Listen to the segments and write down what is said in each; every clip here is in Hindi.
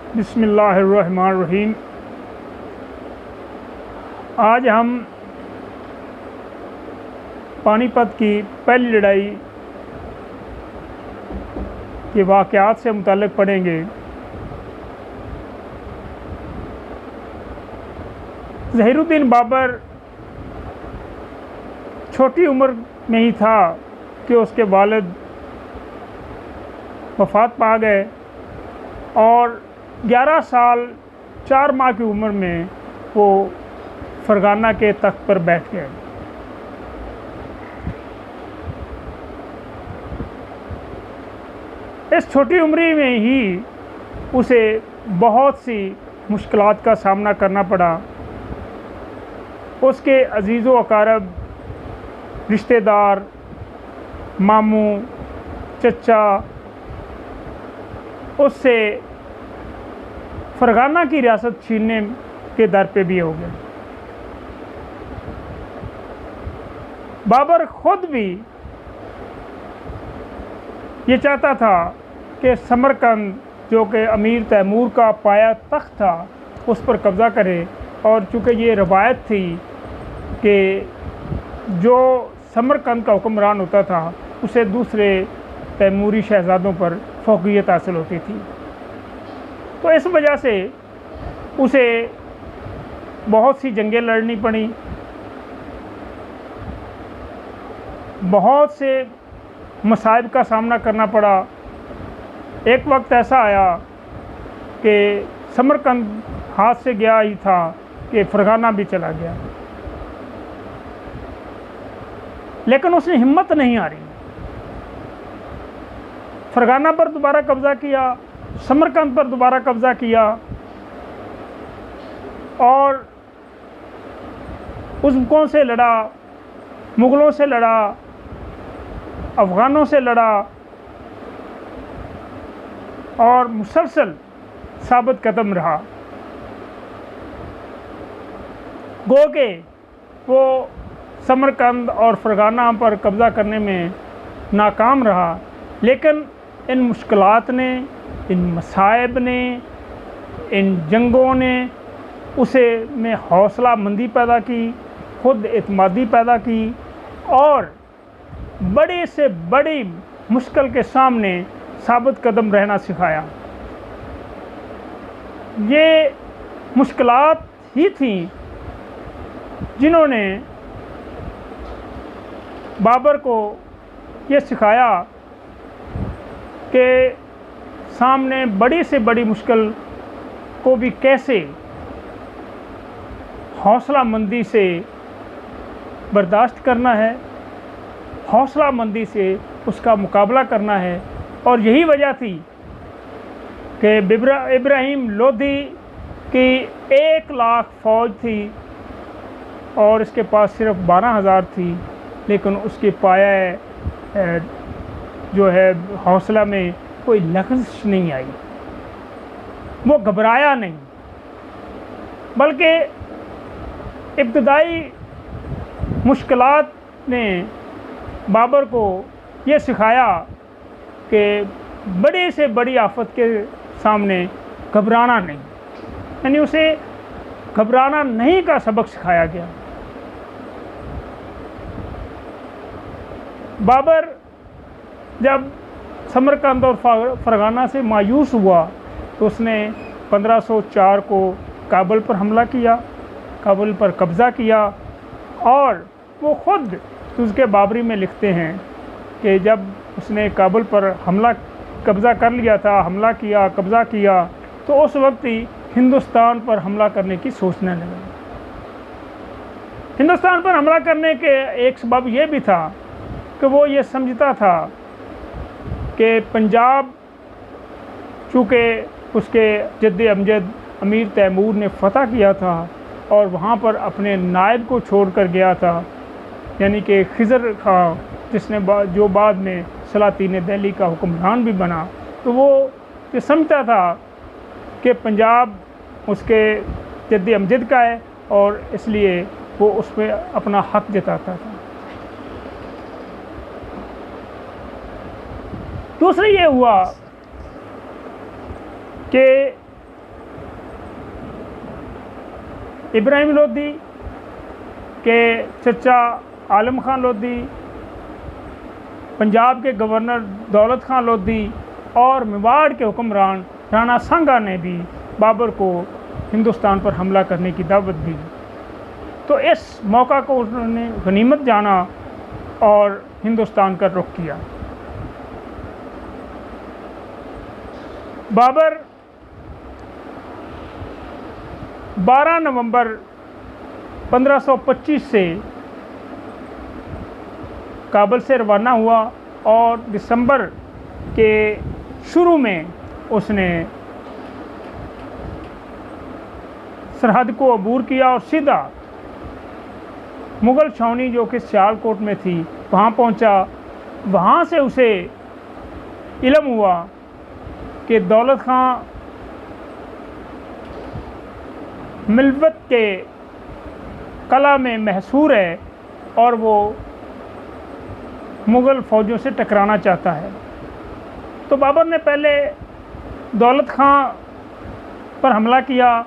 बिस्मिल्लाहिर्रहमानिर्रहीम। आज हम पानीपत की पहली लड़ाई के वाक़यात से मुताल्लिक़ पढ़ेंगे। ज़हीरुद्दीन बाबर छोटी उम्र में ही था कि उसके वालिद वफ़ात पा गए और 11 साल 4 माह की उम्र में वो फरगाना के तख्त पर बैठ गए। इस छोटी उम्र में ही उसे बहुत सी मुश्किलात का सामना करना पड़ा। उसके अजीज़ व अकारब, रिश्तेदार, मामू, चचा उससे फरगाना की रियासत छीनने के दर पे भी हो गए। बाबर खुद भी ये चाहता था कि समरकंद, जो कि अमीर तैमूर का पाया तख्त था, उस पर कब्ज़ा करे। और चूँकि ये रवायत थी कि जो समरकंद का हुक्मरान होता था उसे दूसरे तैमूरी शहज़ादों पर फ़ौक़ियत हासिल होती थी, तो इस वजह से उसे बहुत सी जंगें लड़नी पड़ी, बहुत से मसाइब का सामना करना पड़ा। एक वक्त ऐसा आया कि समरकंद हाथ से गया ही था कि फरगाना भी चला गया, लेकिन उसने हिम्मत नहीं हारी। फरगाना पर दोबारा कब्ज़ा किया, समरकंद पर दोबारा कब्ज़ा किया और उज़्बकों से लड़ा, मुग़लों से लड़ा, अफ़गानों से लड़ा और मुसलसल साबित कदम रहा। गो के वो समरकंद और फरगाना पर कब्ज़ा करने में नाकाम रहा, लेकिन इन मुश्किलात ने, इन मसाइब ने, इन जंगों ने उसे में हौसला मंदी पैदा की, खुद एतमादी पैदा की और बड़ी से बड़ी मुश्किल के सामने साबित कदम रहना सिखाया। ये मुश्किलात ही थीं जिन्होंने बाबर को ये सिखाया कि सामने बड़ी से बड़ी मुश्किल को भी कैसे हौसला मंदी से बर्दाश्त करना है, हौसला मंदी से उसका मुकाबला करना है। और यही वजह थी कि इब्राहिम लोधी की 1 लाख फ़ौज थी और इसके पास सिर्फ 12,000 थी, लेकिन उसके पाया जो है हौसला में कोई लग़ज़ नहीं आई। वो घबराया नहीं, बल्कि इब्तदाई मुश्किलात ने बाबर को ये सिखाया कि बड़ी से बड़ी आफत के सामने घबराना नहीं, यानी उसे घबराना नहीं का सबक सिखाया गया। बाबर जब समरकंद और फरगाना से मायूस हुआ तो उसने 1504 को काबुल पर हमला किया, काबुल पर कब्ज़ा किया। और वो खुद तुज़्के बाबरी में लिखते हैं कि जब उसने काबुल पर कब्ज़ा कर लिया था, हमला किया, कब्ज़ा किया, तो उस वक्त ही हिंदुस्तान पर हमला करने की सोचने लगा। हिंदुस्तान पर हमला करने के एक सबब यह भी था कि वो ये समझता था कि पंजाब, चूँकि उसके जद्द अमजद अमीर तैमूर ने फ़तह किया था और वहाँ पर अपने नायब को छोड़ कर गया था, यानी कि खिज़र खां, जिसने जो बाद में सलातीन दिल्ली का हुक्मरान भी बना, तो वो ये समझता था कि पंजाब उसके जद्द अमजद का है और इसलिए वो उस पर अपना हक़ जताता था। दूसरा ये हुआ कि इब्राहिम लोदी के चचा आलम खान लोदी, पंजाब के गवर्नर दौलत खान लोदी और मेवाड़ के हुक्मरान राणा सांगा ने भी बाबर को हिंदुस्तान पर हमला करने की दावत दी। तो इस मौका को उन्होंने गनीमत जाना और हिंदुस्तान का रुख किया। बाबर 12 नवंबर 1525 से काबुल से रवाना हुआ और दिसंबर के शुरू में उसने सरहद को अबूर किया और सीधा मुग़ल छावनी जो कि सियालकोट में थी वहाँ पहुँचा। वहाँ से उसे इल्म हुआ कि दौलत खां मिल्वत के कला में महसूर है और वो मुग़ल फ़ौजों से टकराना चाहता है। तो बाबर ने पहले दौलत खां पर हमला किया,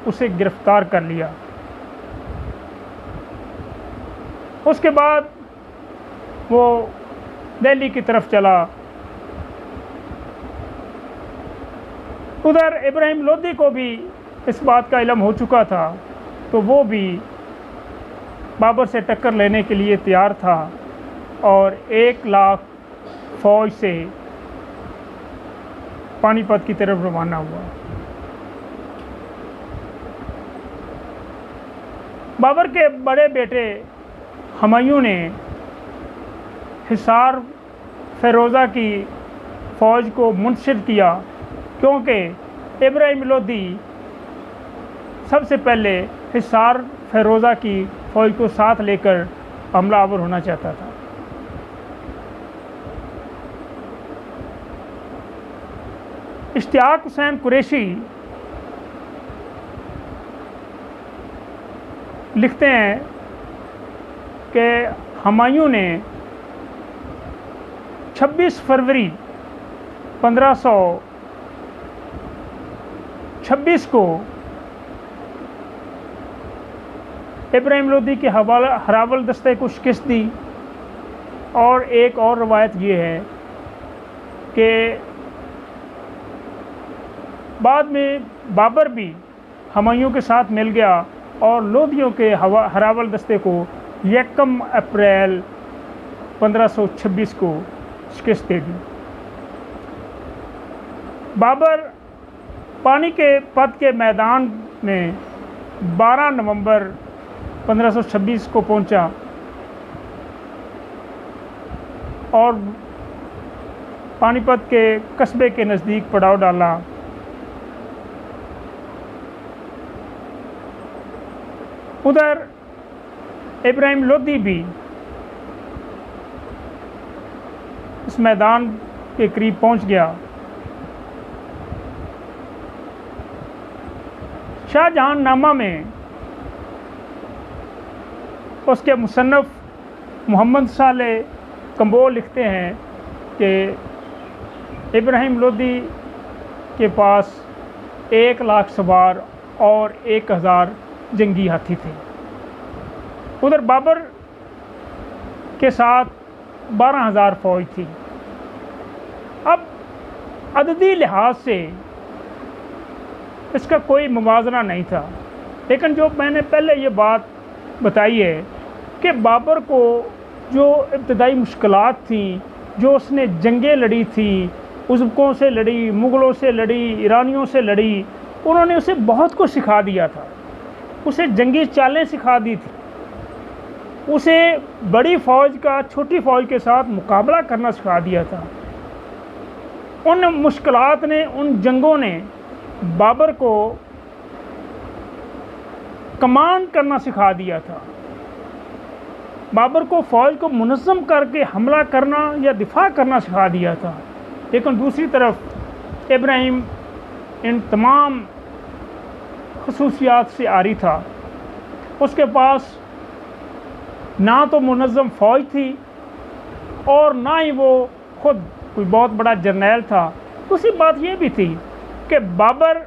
उसे गिरफ़्तार कर लिया। उसके बाद वो दिल्ली की तरफ चला। उधर इब्राहिम लोदी को भी इस बात का इल्म हो चुका था, तो वो भी बाबर से टक्कर लेने के लिए तैयार था और 1 लाख फ़ौज से पानीपत की तरफ रवाना हुआ। बाबर के बड़े बेटे हुमायूं ने हिसार फ़िरोज़ा की फ़ौज को मुंतशिर किया, क्योंकि इब्राहिम लोदी सबसे पहले हिसार फ़िरोज़ा की फ़ौज को साथ लेकर हमलावर होना चाहता था। इश्तियाक हुसैन कुरैशी लिखते हैं कि हुमायूं ने 26 फरवरी 1526 को इब्राहिम लोदी के हरावल दस्ते को शिकस्त दी। और एक और रवायत ये है कि बाद में बाबर भी हुमायूं के साथ मिल गया और लोदियों के हरावल दस्ते को 1 अप्रैल 1526 को शिकस्त दे दी। बाबर पानी के पत के मैदान में 12 नवंबर 1526 को पहुंचा और पानीपत के कस्बे के नज़दीक पड़ाव डाला। उधर इब्राहिम लोदी भी इस मैदान के करीब पहुंच गया। शाहजहां नामा में उसके मुसन्नफ़ मोहम्मद सालेह कंबोह लिखते हैं कि इब्राहिम लोदी के पास 1 लाख सवार और 1000 जंगी हाथी थे। उधर बाबर के साथ 12,000 फ़ौज थी। अब अददी लिहाज से इसका कोई मुवाज़ना नहीं था, लेकिन जो मैंने पहले ये बात बताई है कि बाबर को जो इब्तदाई मुश्किलात थी, जो उसने जंगें लड़ी थी, उज़्बकों से लड़ी, मुग़लों से लड़ी, ईरानियों से लड़ी, उन्होंने उसे बहुत कुछ सिखा दिया था। उसे जंगी चालें सिखा दी थी, उसे बड़ी फ़ौज का छोटी फ़ौज के साथ मुकाबला करना सिखा दिया था। उन मुश्किलात ने, उन जंगों ने बाबर को कमांड करना सिखा दिया था। बाबर को फ़ौज को मुनज़्ज़म करके हमला करना या दिफा करना सिखा दिया था। लेकिन दूसरी तरफ इब्राहिम इन तमाम खसूसियात से आरी था। उसके पास ना तो मुनज़्ज़म फ़ौज थी और ना ही वो खुद कोई बहुत बड़ा जर्नैल था। दूसरी बात ये भी थी कि बाबर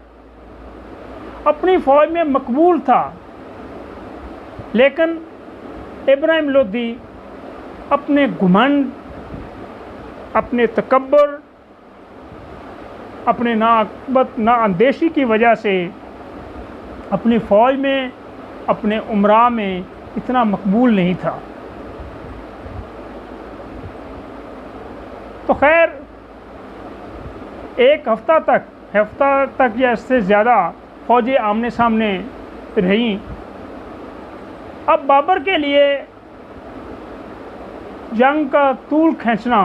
अपनी फ़ौज में मकबूल था, लेकिन इब्राहिम लोदी अपने घुमंड, अपने तकब्बुर, अपने नाअक्बत नाअंदेशी की वजह से अपनी फ़ौज में, अपने उमरा में इतना मकबूल नहीं था। तो खैर एक हफ्ता तक या इससे ज़्यादा फ़ौजें आमने सामने रहीं। अब बाबर के लिए जंग का तूल खींचना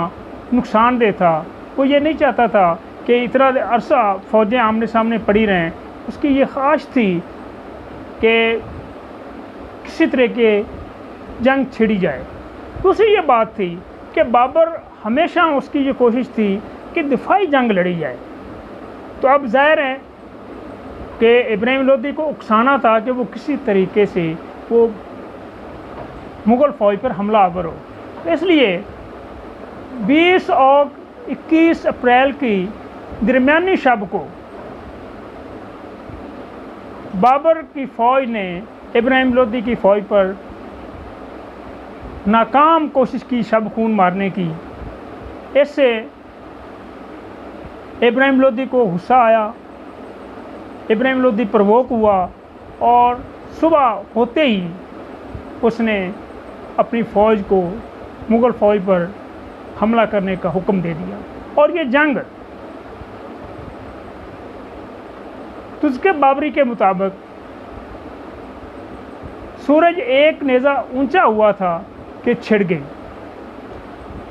नुकसानदेह था। वो ये नहीं चाहता था कि इतना अरसा फ़ौजें आमने सामने पड़ी रहें। उसकी ये ख्वाहिश थी कि किसी तरह के जंग छिड़ी जाए। दूसरी ये बात थी कि बाबर हमेशा उसकी ये कोशिश थी कि दिफाई जंग लड़ी जाए। तो अब ज़ाहिर है कि इब्राहिम लोदी को उकसाना था कि वो किसी तरीके से वो मुग़ल फ़ौज पर हमला आवर हो। इसलिए 20 और 21 अप्रैल की दरमियानी शब को बाबर की फ़ौज ने इब्राहिम लोदी की फ़ौज पर नाकाम कोशिश की शब खून मारने की। इससे इब्राहिम लोदी को गुस्सा आया, इब्राहिम लोदी प्रवोक हुआ और सुबह होते ही उसने अपनी फ़ौज को मुग़ल फ़ौज पर हमला करने का हुक्म दे दिया। और ये जंग तुज़के बाबरी के मुताबिक सूरज एक नेज़ा ऊंचा हुआ था कि छिड़ गई।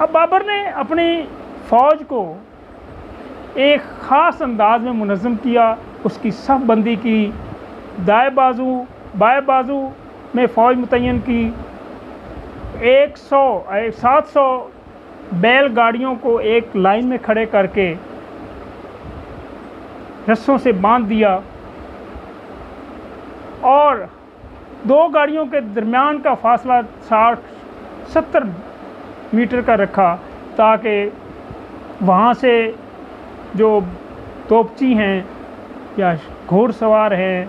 अब बाबर ने अपनी फ़ौज को एक ख़ास अंदाज में मुनज़्ज़म किया, उसकी सफ़बंदी की, दाएं बाजू बाएं बाजू में फ़ौज मुतय्यन की, 700 बैलगाड़ियों को एक लाइन में खड़े करके रस्सों से बांध दिया और 2 गाड़ियों के दरमियान का फासला 60-70 मीटर का रखा, ताकि वहाँ से जो तोपची हैं या घोड़सवार हैं,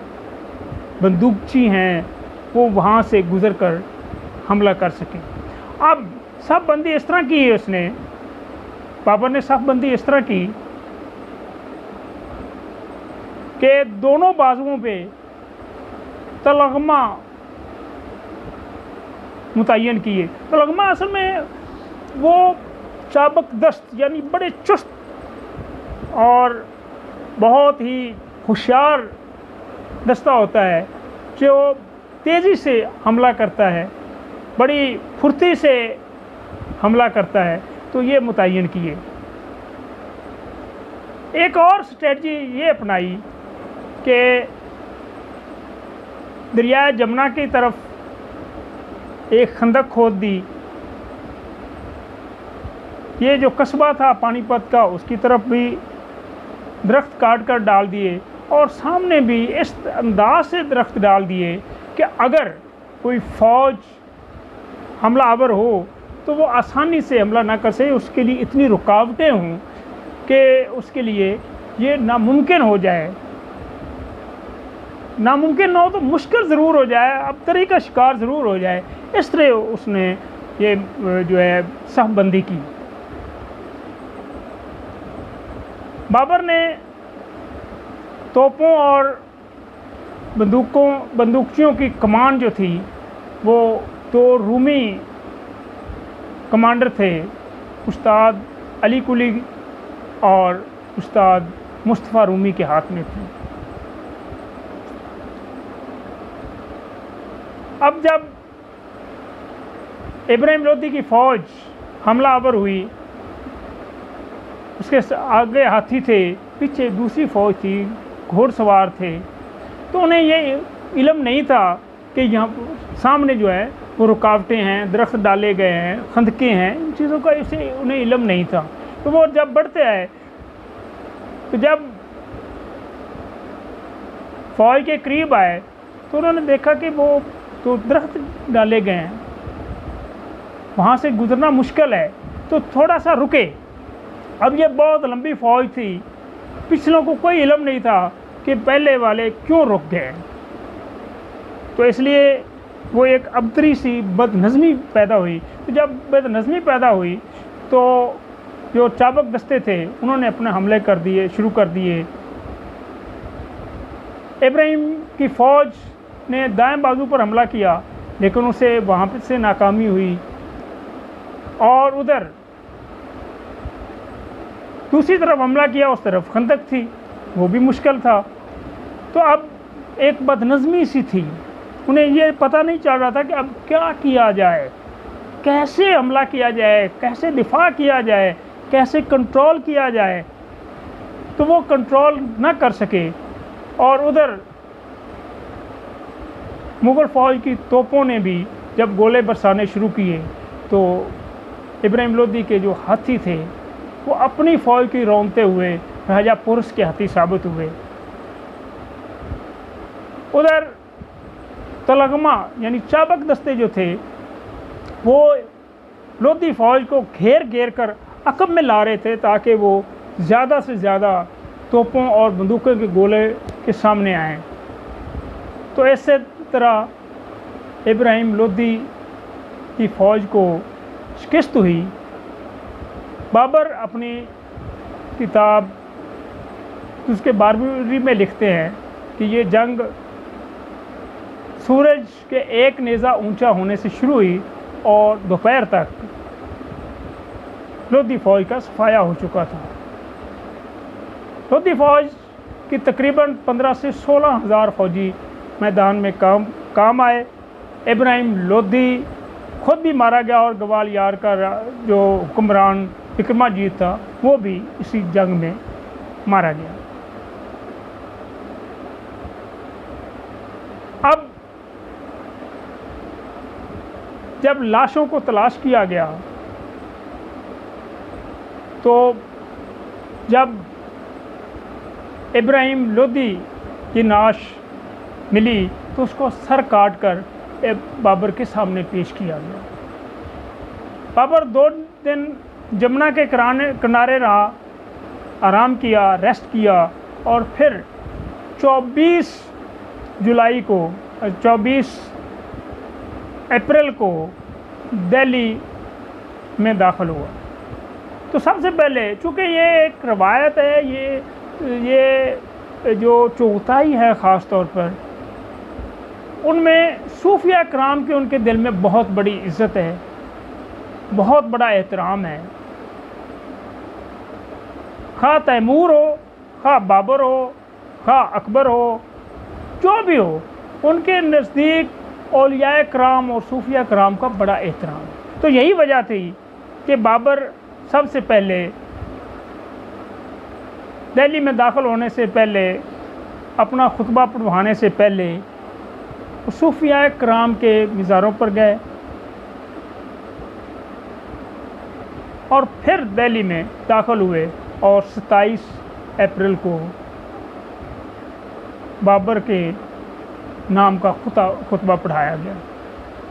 बंदूकची हैं, वो वहाँ से गुज़र कर हमला कर सकें। अब सफ़बंदी इस तरह की है, उसने बाबर ने सफ़बंदी इस तरह की कि दोनों बाजुओं पे तलगमा मुतय्यन किए। तलगमा असल में वो चाबक दस्त यानी बड़े चुस्त और बहुत ही होशियार दस्ता होता है जो तेज़ी से हमला करता है, बड़ी फुर्ती से हमला करता है। तो ये मुतय्यन किए। एक और स्ट्रेटजी ये अपनाई कि दरिया जमुना की तरफ एक खंदक खोद दी। ये जो कस्बा था पानीपत का, उसकी तरफ भी दरख्त काट कर डाल दिए और सामने भी इस अंदाज से दरख्त डाल दिए कि अगर कोई फ़ौज हमला आवर हो तो वो आसानी से हमला ना कर सके, उसके लिए इतनी रुकावटें हों कि उसके लिए ये नामुमकिन हो जाए। नामुमकिन ना हो तो मुश्किल ज़रूर हो जाए, अब तरी का शिकार ज़रूर हो जाए। इस तरह उसने ये जो है सफ़बंदी की। बाबर ने तोपों और बंदूकचियों की कमान जो थी वो 2 रूमी कमांडर थे, उस्ताद अली कुली और उस्ताद मुस्तफ़ा रूमी के हाथ में थी। अब जब इब्राहिम लोदी की फ़ौज हमला आवर हुई, उसके आगे हाथी थे, पीछे दूसरी फ़ौज थी, घोड़सवार थे। तो उन्हें ये इल्म नहीं था कि यहाँ सामने जो है वो रुकावटें हैं, दरख्त डाले गए हैं, खंदकें हैं, इन चीज़ों का इसे उन्हें इल्म नहीं था। तो वो जब बढ़ते आए तो जब फ़ौज के करीब आए तो उन्होंने देखा कि वो तो दरख्त डाले गए हैं, वहाँ से गुज़रना मुश्किल है, तो थोड़ा सा रुके। अब ये बहुत लंबी फ़ौज थी, पिछलों को कोई इल्म नहीं था कि पहले वाले क्यों रुक गए। तो इसलिए वो एक अबतरी सी बदनज़मी पैदा हुई। तो जब बदनज़मी पैदा हुई तो जो चाबक दस्ते थे उन्होंने अपने हमले शुरू कर दिए। इब्राहिम की फ़ौज ने दाएं बाजू पर हमला किया, लेकिन उसे वहाँ पर से नाकामी हुई। और उधर दूसरी तरफ हमला किया, उस तरफ खंदक थी, वो भी मुश्किल था। तो अब एक बदनज़मी सी थी, उन्हें ये पता नहीं चल रहा था कि अब क्या किया जाए, कैसे हमला किया जाए, कैसे दिफा किया जाए, कैसे कंट्रोल किया जाए। तो वो कंट्रोल ना कर सके। और उधर मुग़ल फ़ौज की तोपों ने भी जब गोले बरसाने शुरू किए तो इब्राहिम लोदी के जो हाथी थे वो अपनी फ़ौज की रौंदते हुए राजा पुरुष के हाथी साबित हुए। उधर तलगमा यानी चाबक दस्ते जो थे वो लोदी फ़ौज को घेर कर अकब में ला रहे थे ताकि वो ज़्यादा से ज़्यादा तोपों और बंदूकों के गोले के सामने आएँ। तो ऐसे तरह इब्राहिम लोदी की फ़ौज को शिकस्त हुई। बाबर अपनी किताब उसके 12वीं में लिखते हैं कि ये जंग सूरज के एक नेज़ा ऊंचा होने से शुरू हुई और दोपहर तक लोदी फ़ौज का सफाया हो चुका था। लोदी फ़ौज की तकरीबन 15 से 16 हज़ार फ़ौजी मैदान में काम आए। इब्राहिम लोदी खुद भी मारा गया और ग्वालियर का जो हुक्मरान विक्रमाजीत था वो भी इसी जंग में मारा गया। अब जब लाशों को तलाश किया गया तो जब इब्राहिम लोदी की नाश मिली तो उसको सर काट कर बाबर के सामने पेश किया गया। बाबर 2 दिन जमुना के किनारे रहा, आराम किया, रेस्ट किया और फिर 24 अप्रैल को दिल्ली में दाखिल हुआ। तो सबसे पहले चूँकि ये एक रवायत है, ये जो चौथाई है ख़ास तौर पर, उनमें सूफिया कराम की उनके दिल में बहुत बड़ी इज़्ज़त है, बहुत बड़ा एहतराम है। खा तैमूर हो, खा बाबर हो, खा अकबर हो, जो भी हो, उनके नज़दीक औलियाए कराम और सूफिया कराम का बड़ा एहतराम है। तो यही वजह थी कि बाबर सबसे पहले दिल्ली में दाखिल होने से पहले, अपना खुतबा पढ़वाने से पहले सूफिया कराम के मज़ारों पर गए और फिर दिल्ली में दाखिल हुए और 27 अप्रैल को बाबर के नाम का खुतबा पढ़ाया गया।